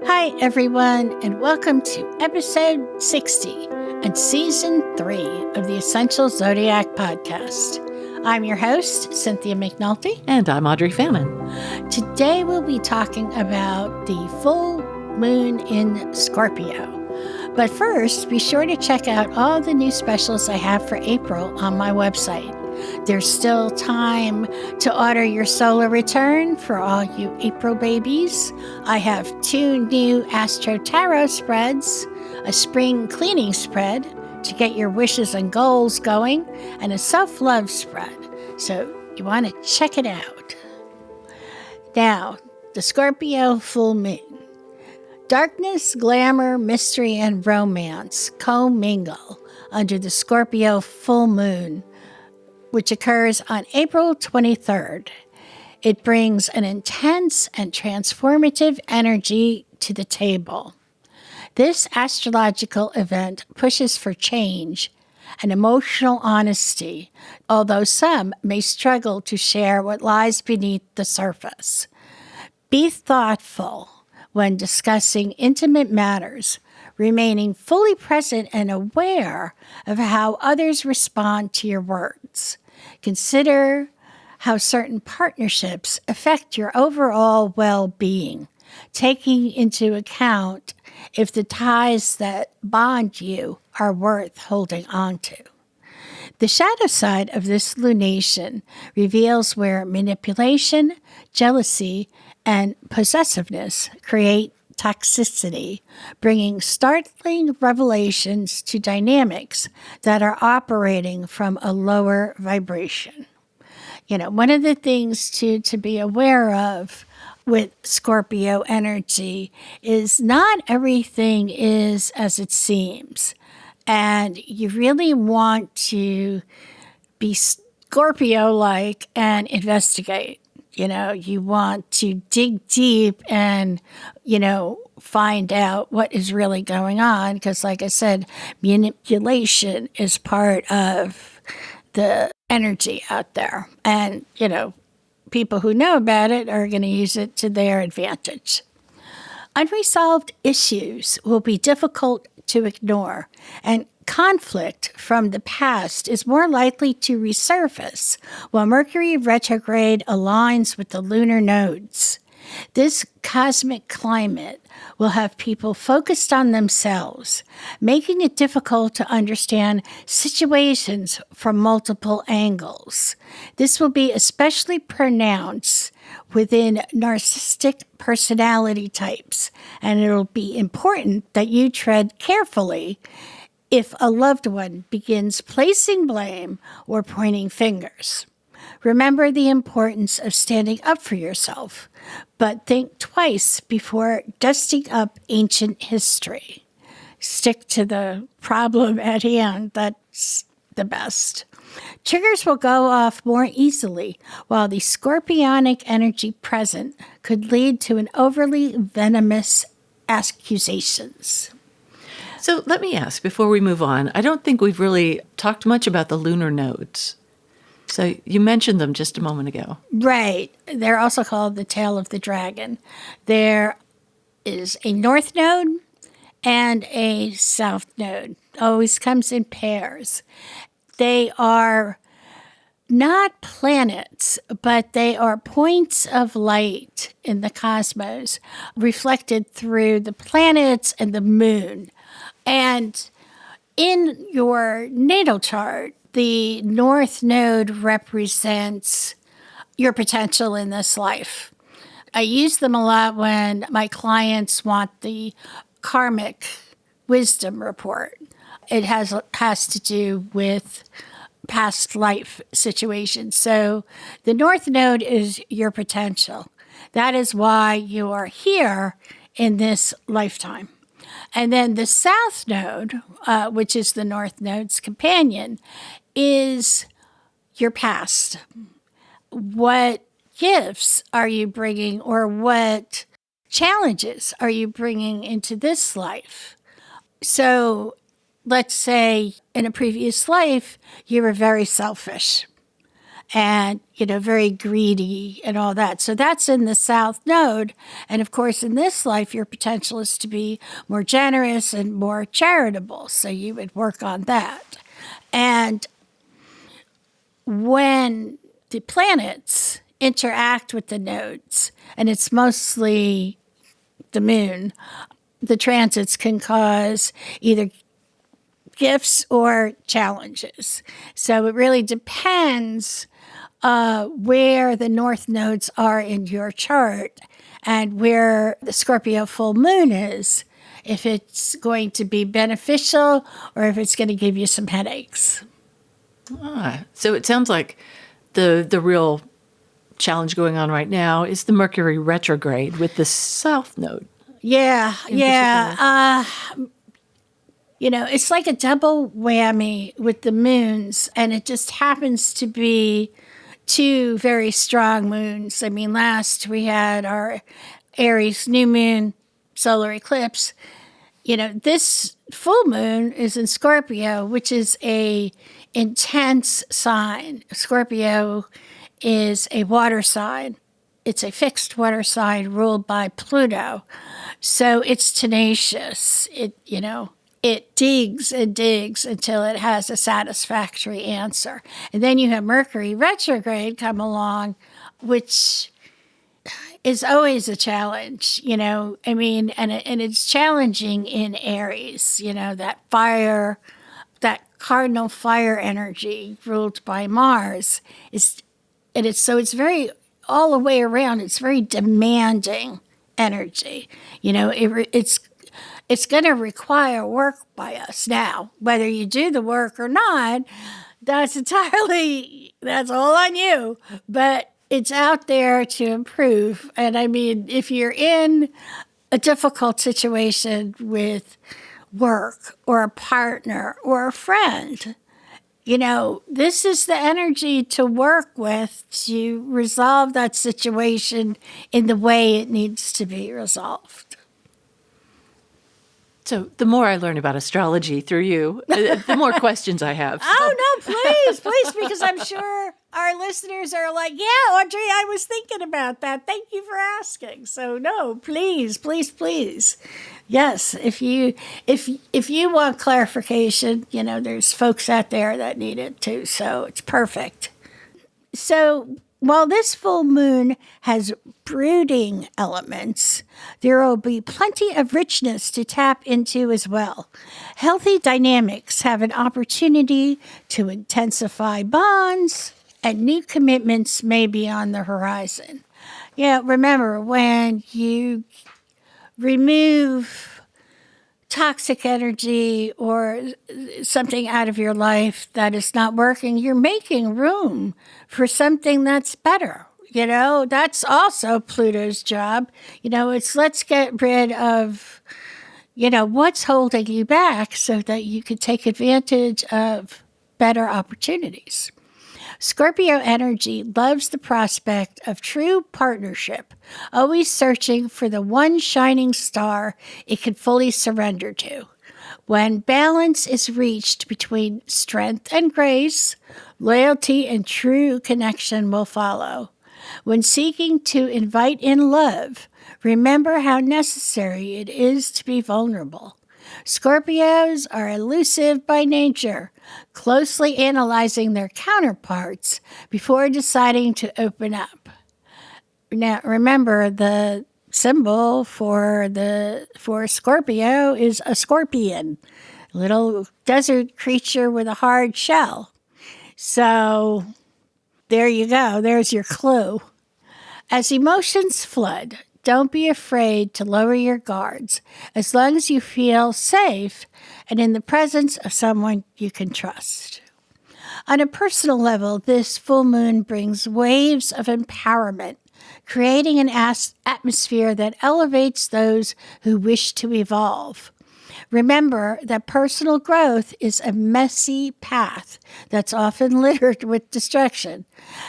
Hi, everyone, and welcome to episode 60 and season 3 of the Essential Zodiac podcast. I'm your host, Cynthia McNulty. And I'm Audrey Fannin. Today we'll be talking about the full moon in Scorpio. But first, be sure to check out all the new specials I have for April on my website. There's still time to order your solar return for all you April babies. I have 2 new Astro Tarot spreads, a spring cleaning spread to get your wishes and goals going, and a self-love spread. So you want to check it out. Now, the Scorpio Full Moon. Darkness, glamour, mystery, and romance commingle under the Scorpio Full Moon, which occurs on April 23rd. It brings an intense and transformative energy to the table. This astrological event pushes for change and emotional honesty, although some may struggle to share what lies beneath the surface. Be thoughtful when discussing intimate matters, remaining fully present and aware of how others respond to your words. Consider how certain partnerships affect your overall well-being, taking into account if the ties that bond you are worth holding on to. The shadow side of this lunation reveals where manipulation, jealousy, and possessiveness create toxicity, bringing startling revelations to dynamics that are operating from a lower vibration. One of the things to be aware of with Scorpio energy is not everything is as it seems. And you really want to be Scorpio-like and investigate. You want to dig deep and, find out what is really going on. Because like I said, manipulation is part of the energy out there. And, people who know about it are going to use it to their advantage. Unresolved issues will be difficult to ignore, and conflict from the past is more likely to resurface while Mercury retrograde aligns with the lunar nodes. This cosmic climate will have people focused on themselves, making it difficult to understand situations from multiple angles. This will be especially pronounced within narcissistic personality types, and it'll be important that you tread carefully if a loved one begins placing blame or pointing fingers. Remember the importance of standing up for yourself, but think twice before dusting up ancient history. Stick to the problem at hand. That's the best. Triggers will go off more easily, while the scorpionic energy present could lead to an overly venomous accusations. So let me ask, before we move on, I don't think we've really talked much about the lunar nodes. So you mentioned them just a moment ago. Right. They're also called the tail of the dragon. There is a north node and a south node. Always comes in pairs. They are not planets, but they are points of light in the cosmos reflected through the planets and the moon. And in your natal chart, the North Node represents your potential in this life. I use them a lot when my clients want the karmic wisdom report. It has to do with past life situations. So the North Node is your potential. That is why you are here in this lifetime. And then the South Node, which is the North Node's companion, is your past. What gifts are you bringing, or what challenges are you bringing into this life? So let's say in a previous life, you were very selfish. and, very greedy and all that. So that's in the South Node. And of course, in this life, your potential is to be more generous and more charitable. So you would work on that. And when the planets interact with the nodes, and it's mostly the moon, the transits can cause either gifts or challenges. So it really depends where the north nodes are in your chart and where the Scorpio full moon is, if it's going to be beneficial or if it's going to give you some headaches. So it sounds like the real challenge going on right now is the Mercury retrograde with the south node. Yeah. It's like a double whammy with the moons, and it just happens to be two very strong moons. I mean, last we had our Aries new moon solar eclipse. This full moon is in Scorpio, which is a intense sign. Scorpio is a water sign. It's a fixed water sign ruled by Pluto. So it's tenacious. It digs and digs until it has a satisfactory answer. And then you have Mercury retrograde come along, which is always a challenge, and it's challenging in Aries, that fire, that cardinal fire energy ruled by Mars it's very all the way around. It's very demanding energy. It's going to require work by us now. Whether you do the work or not, that's all on you. But it's out there to improve. And if you're in a difficult situation with work or a partner or a friend, this is the energy to work with to resolve that situation in the way it needs to be resolved. So the more I learn about astrology through you, the more questions I have. So. Oh, no, please, because I'm sure our listeners are like, yeah, Audrey, I was thinking about that. Thank you for asking. So no, please. Yes, if you want clarification, there's folks out there that need it too, so it's perfect. So while this full moon has brooding elements, there will be plenty of richness to tap into as well. Healthy dynamics have an opportunity to intensify bonds, and new commitments may be on the horizon. Remember, when you remove toxic energy or something out of your life that is not working, you're making room for something that's better. That's also Pluto's job. It's let's get rid of, what's holding you back so that you can take advantage of better opportunities. Scorpio energy loves the prospect of true partnership, always searching for the one shining star it can fully surrender to. When balance is reached between strength and grace, loyalty and true connection will follow. When seeking to invite in love, remember how necessary it is to be vulnerable. Scorpios are elusive by nature, closely analyzing their counterparts before deciding to open up. Now, remember, the symbol for Scorpio is a scorpion, a little desert creature with a hard shell. So there you go. There's your clue. As emotions flood, don't be afraid to lower your guards as long as you feel safe and in the presence of someone you can trust. On a personal level, this full moon brings waves of empowerment, creating an atmosphere that elevates those who wish to evolve. Remember that personal growth is a messy path that's often littered with destruction.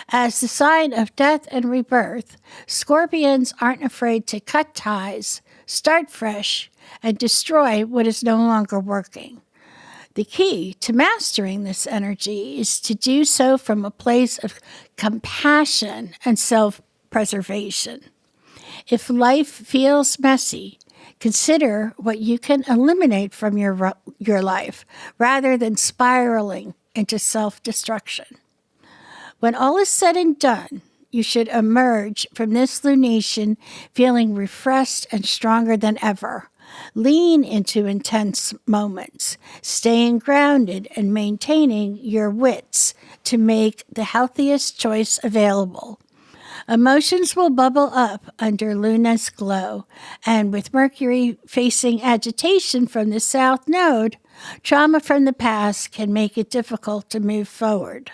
As the sign of death and rebirth, Scorpions aren't afraid to cut ties, start fresh, and destroy what is no longer working. The key to mastering this energy is to do so from a place of compassion and self-preservation. If life feels messy, consider what you can eliminate from your life rather than spiraling into self-destruction. When all is said and done, you should emerge from this lunation feeling refreshed and stronger than ever. Lean into intense moments, staying grounded and maintaining your wits to make the healthiest choice available. Emotions will bubble up under Luna's glow, and with Mercury facing agitation from the South Node, trauma from the past can make it difficult to move forward.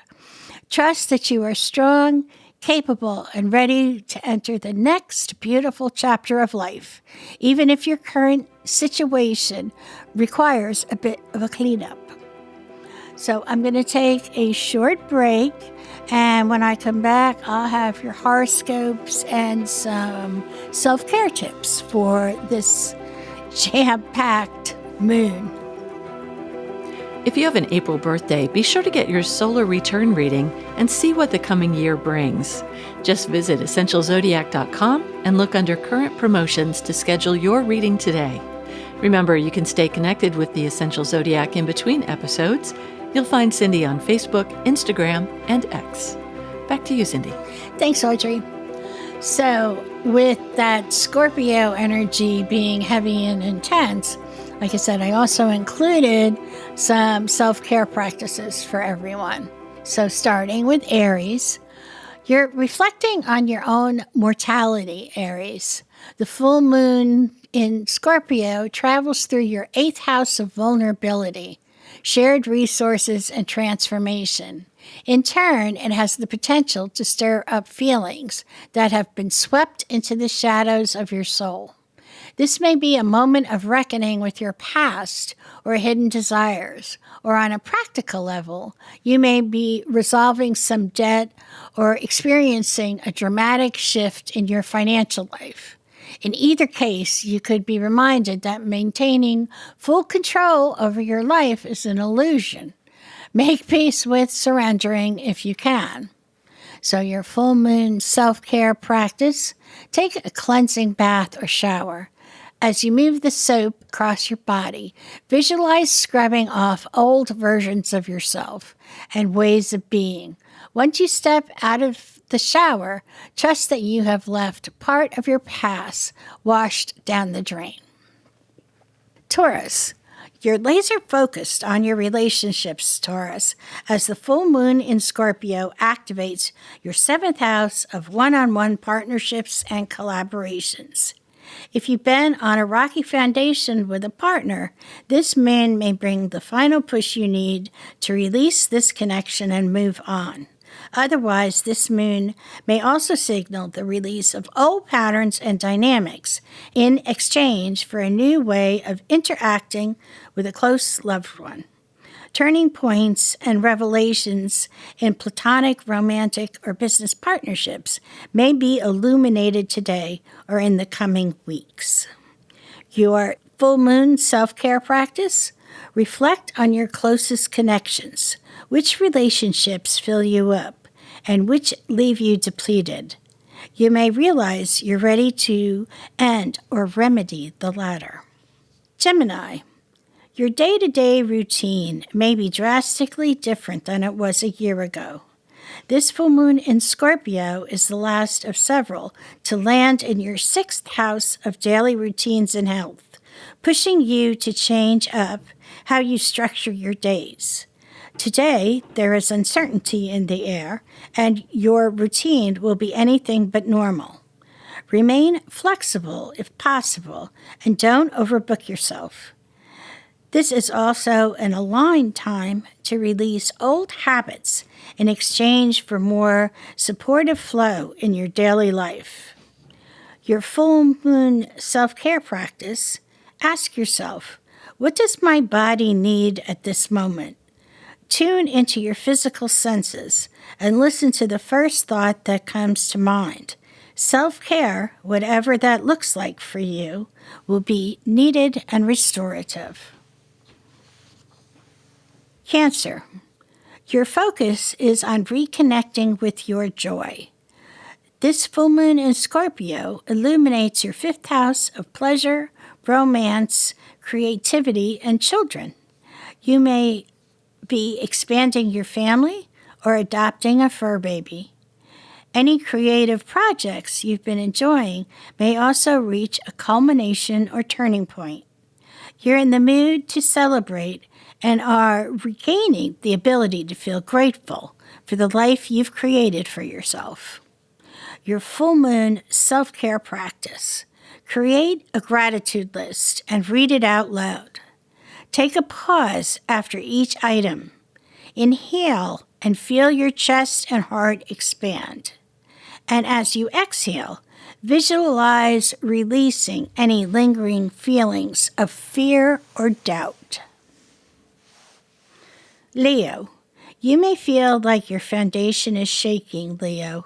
Trust that you are strong, capable, and ready to enter the next beautiful chapter of life, even if your current situation requires a bit of a cleanup. So I'm going to take a short break, and when I come back, I'll have your horoscopes and some self-care tips for this jam-packed moon. If you have an April birthday, be sure to get your solar return reading and see what the coming year brings. Just visit EssentialZodiac.com and look under current promotions to schedule your reading today. Remember, you can stay connected with the Essential Zodiac in between episodes. You'll find Cindy on Facebook, Instagram, and X. Back to you, Cindy. Thanks, Audrey. So, with that Scorpio energy being heavy and intense, like I said, I also included some self-care practices for everyone. So starting with Aries, you're reflecting on your own mortality, Aries. The full moon in Scorpio travels through your 8th house of vulnerability, shared resources, and transformation. In turn, it has the potential to stir up feelings that have been swept into the shadows of your soul. This may be a moment of reckoning with your past or hidden desires, or on a practical level, you may be resolving some debt or experiencing a dramatic shift in your financial life. In either case, you could be reminded that maintaining full control over your life is an illusion. Make peace with surrendering if you can. So your full moon self-care practice, take a cleansing bath or shower. As you move the soap across your body, visualize scrubbing off old versions of yourself and ways of being. Once you step out of the shower, trust that you have left part of your past washed down the drain. Taurus, you're laser focused on your relationships, Taurus, as the full moon in Scorpio activates your 7th house of one-on-one partnerships and collaborations. If you've been on a rocky foundation with a partner, this moon may bring the final push you need to release this connection and move on. Otherwise, this moon may also signal the release of old patterns and dynamics in exchange for a new way of interacting with a close loved one. Turning points and revelations in platonic, romantic, or business partnerships may be illuminated today or in the coming weeks. Your full moon self-care practice, reflect on your closest connections. Which relationships fill you up and which leave you depleted? You may realize you're ready to end or remedy the latter. Gemini, your day-to-day routine may be drastically different than it was a year ago. This full moon in Scorpio is the last of several to land in your 6th house of daily routines and health, pushing you to change up how you structure your days. Today, there is uncertainty in the air, and your routine will be anything but normal. Remain flexible if possible, and don't overbook yourself. This is also an aligned time to release old habits in exchange for more supportive flow in your daily life. Your full moon self-care practice, ask yourself, what does my body need at this moment? Tune into your physical senses and listen to the first thought that comes to mind. Self-care, whatever that looks like for you, will be needed and restorative. Cancer. Your focus is on reconnecting with your joy. This full moon in Scorpio illuminates your 5th house of pleasure, romance, creativity, and children. You may be expanding your family or adopting a fur baby. Any creative projects you've been enjoying may also reach a culmination or turning point. You're in the mood to celebrate and are regaining the ability to feel grateful for the life you've created for yourself. Your full moon self-care practice. Create a gratitude list and read it out loud. Take a pause after each item. Inhale and feel your chest and heart expand. And as you exhale, visualize releasing any lingering feelings of fear or doubt. Leo, you may feel like your foundation is shaking, Leo.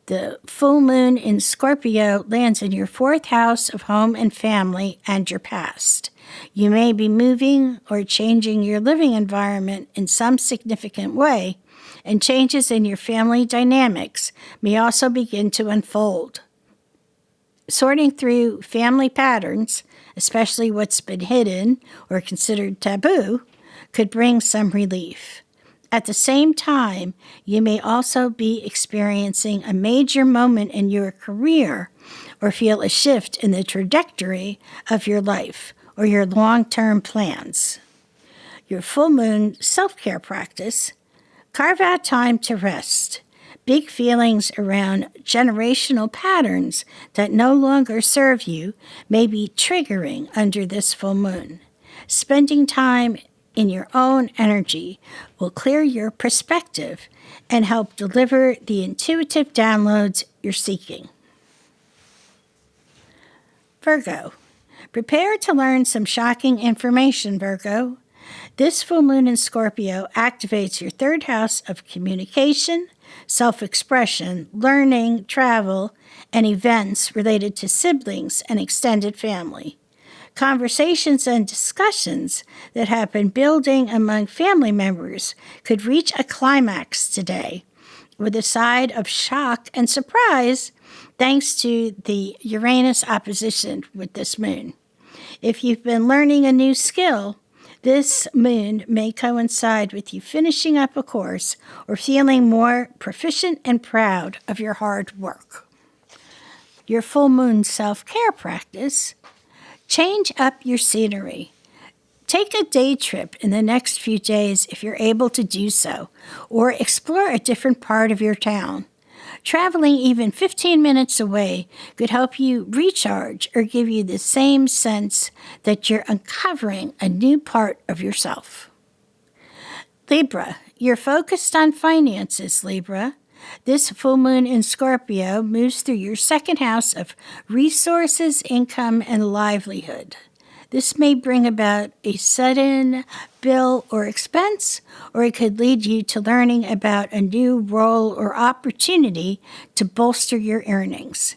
The full moon in Scorpio lands in your 4th house of home and family and your past. You may be moving or changing your living environment in some significant way, and changes in your family dynamics may also begin to unfold. Sorting through family patterns, especially what's been hidden or considered taboo, could bring some relief. At the same time, you may also be experiencing a major moment in your career or feel a shift in the trajectory of your life or your long-term plans. Your full moon self-care practice. Carve out time to rest. Big feelings around generational patterns that no longer serve you may be triggering under this full moon. Spending time in your own energy will clear your perspective and help deliver the intuitive downloads you're seeking. Virgo. Prepare to learn some shocking information, Virgo. This full moon in Scorpio activates your 3rd house of communication, self-expression, learning, travel, and events related to siblings and extended family. Conversations and discussions that have been building among family members could reach a climax today, with a side of shock and surprise thanks to the Uranus opposition with this moon. If you've been learning a new skill, this moon may coincide with you finishing up a course or feeling more proficient and proud of your hard work. Your full moon self-care practice. Change up your scenery. Take a day trip in the next few days if you're able to do so, or explore a different part of your town. Traveling even 15 minutes away could help you recharge or give you the same sense that you're uncovering a new part of yourself. Libra, you're focused on finances, Libra. This full moon in Scorpio moves through your 2nd house of resources, income, and livelihood. This may bring about a sudden bill or expense, or it could lead you to learning about a new role or opportunity to bolster your earnings.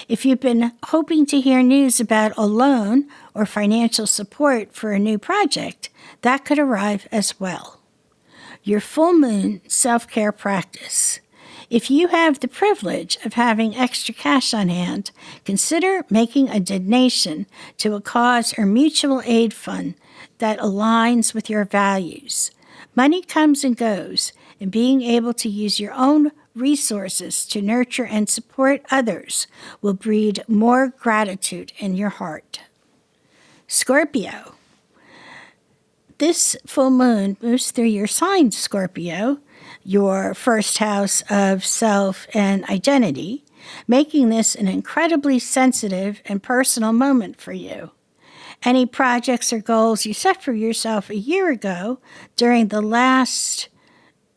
If you've been hoping to hear news about a loan or financial support for a new project, that could arrive as well. Your full moon self-care practice. If you have the privilege of having extra cash on hand, consider making a donation to a cause or mutual aid fund that aligns with your values. Money comes and goes, and being able to use your own resources to nurture and support others will breed more gratitude in your heart. Scorpio. This full moon moves through your sign, Scorpio, your 1st house of self and identity, making this an incredibly sensitive and personal moment for you. Any projects or goals you set for yourself a year ago during the last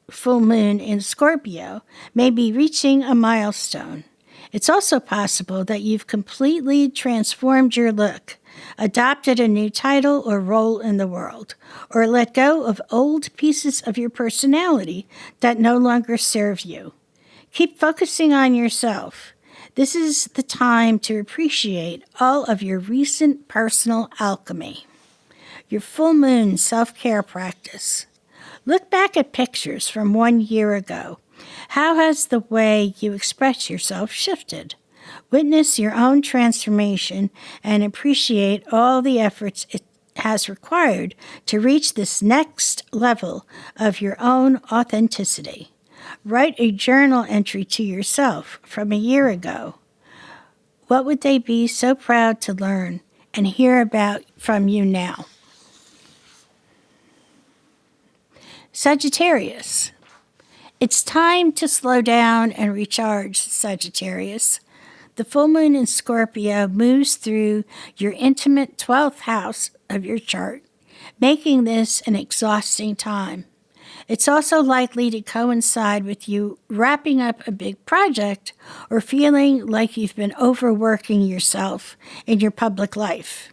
full moon in Scorpio may be reaching a milestone. It's also possible that you've completely transformed your look, adopted a new title or role in the world, or let go of old pieces of your personality that no longer serve you. Keep focusing on yourself. This is the time to appreciate all of your recent personal alchemy. Your full moon self-care practice. Look back at pictures from 1 year ago. How has the way you express yourself shifted? Witness your own transformation and appreciate all the efforts it has required to reach this next level of your own authenticity. Write a journal entry to yourself from a year ago. What would they be so proud to learn and hear about from you now? Sagittarius. It's time to slow down and recharge, Sagittarius. The full moon in Scorpio moves through your intimate 12th house of your chart, making this an exhausting time. It's also likely to coincide with you wrapping up a big project or feeling like you've been overworking yourself in your public life.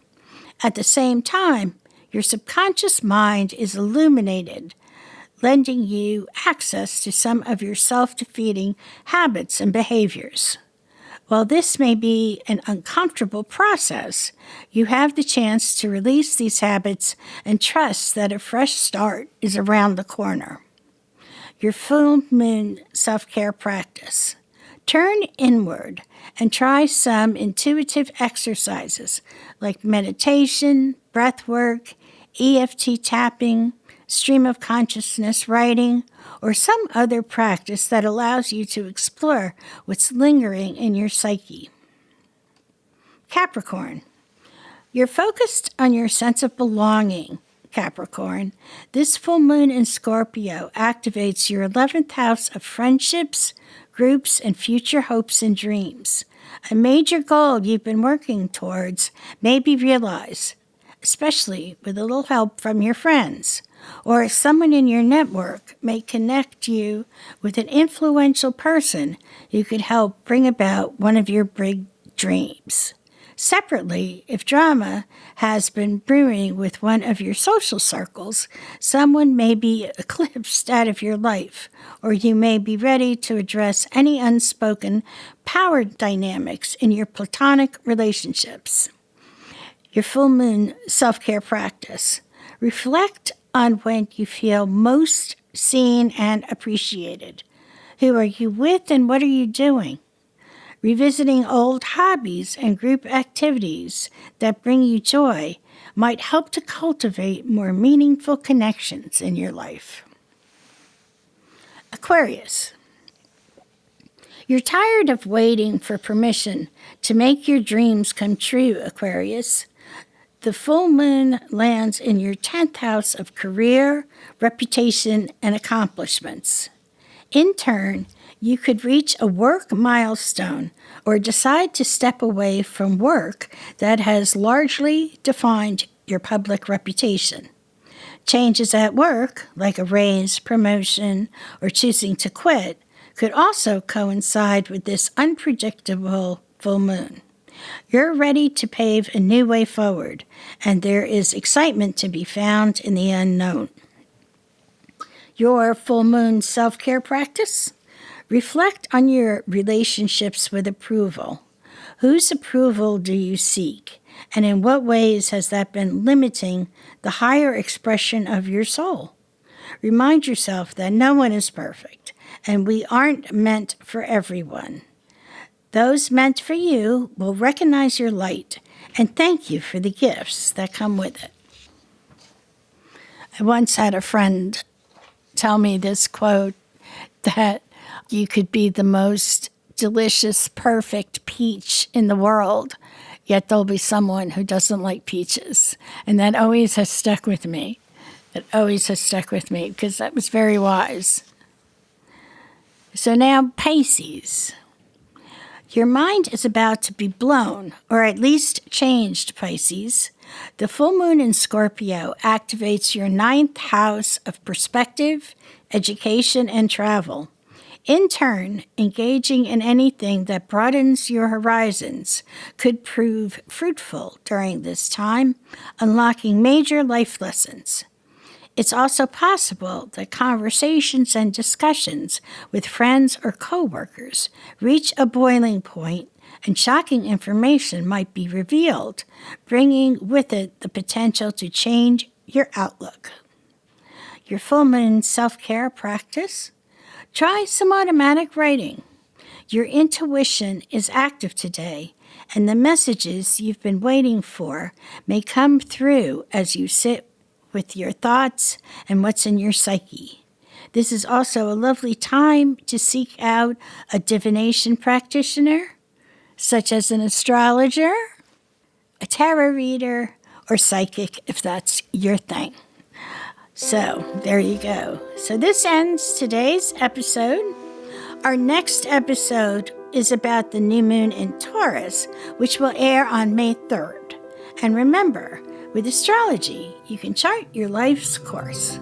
At the same time, your subconscious mind is illuminated, lending you access to some of your self-defeating habits and behaviors. While this may be an uncomfortable process, you have the chance to release these habits and trust that a fresh start is around the corner. Your full moon self-care practice. Turn inward and try some intuitive exercises like meditation, breath work, EFT tapping, stream of consciousness writing, or some other practice that allows you to explore what's lingering in your psyche. Capricorn. You're focused on your sense of belonging, Capricorn. This full moon in Scorpio activates your 11th house of friendships, groups, and future hopes and dreams. A major goal you've been working towards may be realized, especially with a little help from your friends. Or someone in your network may connect you with an influential person who could help bring about one of your big dreams. Separately, if drama has been brewing with one of your social circles, someone may be eclipsed out of your life, or you may be ready to address any unspoken power dynamics in your platonic relationships. Your full moon self-care practice. Reflect on when you feel most seen and appreciated. Who are you with and what are you doing? Revisiting old hobbies and group activities that bring you joy might help to cultivate more meaningful connections in your life. Aquarius. You're tired of waiting for permission to make your dreams come true, Aquarius. The full moon lands in your 10th house of career, reputation, and accomplishments. In turn, you could reach a work milestone or decide to step away from work that has largely defined your public reputation. Changes at work, like a raise, promotion, or choosing to quit, could also coincide with this unpredictable full moon. You're ready to pave a new way forward, and there is excitement to be found in the unknown. Your full moon self-care practice? Reflect on your relationships with approval. Whose approval do you seek, and in what ways has that been limiting the higher expression of your soul? Remind yourself that no one is perfect, and we aren't meant for everyone. Those meant for you will recognize your light and thank you for the gifts that come with it. I once had a friend tell me this quote that you could be the most delicious, perfect peach in the world, yet there'll be someone who doesn't like peaches. And that always has stuck with me. It always has stuck with me because that was very wise. So now Pisces. Your mind is about to be blown, or at least changed, Pisces. The full moon in Scorpio activates your 9th house of perspective, education, and travel. In turn, engaging in anything that broadens your horizons could prove fruitful during this time, unlocking major life lessons. It's also possible that conversations and discussions with friends or coworkers reach a boiling point and shocking information might be revealed, bringing with it the potential to change your outlook. your full moon self-care practice, try some automatic writing. Your intuition is active today, and the messages you've been waiting for may come through as you sit with your thoughts and what's in your psyche. This is also a lovely time to seek out a divination practitioner, such as an astrologer, a tarot reader, or psychic, if that's your thing. So, there you go. So this ends today's episode. Our next episode is about the new moon in Taurus, which will air on May 3rd. And remember, with astrology, you can chart your life's course.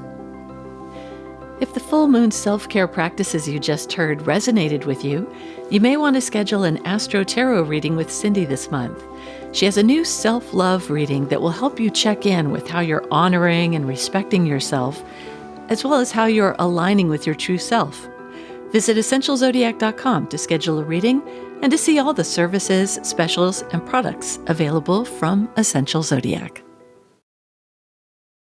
If the full moon self-care practices you just heard resonated with you, you may want to schedule an Astro Tarot reading with Cindy this month. She has a new self-love reading that will help you check in with how you're honoring and respecting yourself, as well as how you're aligning with your true self. Visit EssentialZodiac.com to schedule a reading and to see all the services, specials, and products available from Essential Zodiac.